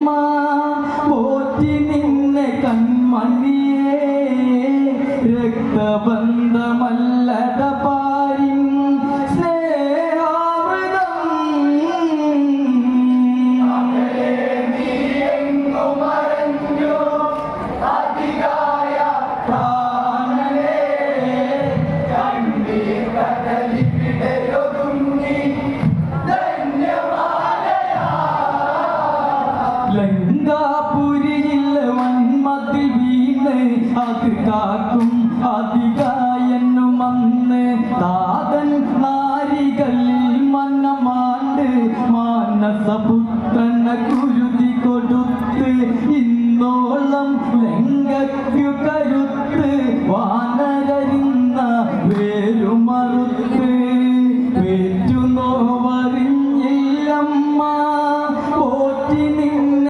പോറ്റി നിന്നെ കൺമണിയേ രക്തബന്ധമല്ലട പാരിൻ സ്നേഹാമൃതം നീ എങ്ങു മറഞ്ഞു അധികായ പ്രാണനേ കണ്ണീർ കടലിവിടയൊതുങ്ങി ലങ്കാപുരിയിൽ വന്മതിൽ വീണ് അത് കാക്കും അധികായനും അന്ന് താതൻ നാരികളിൽ മനമാണ്ട് മാനസപുത്രന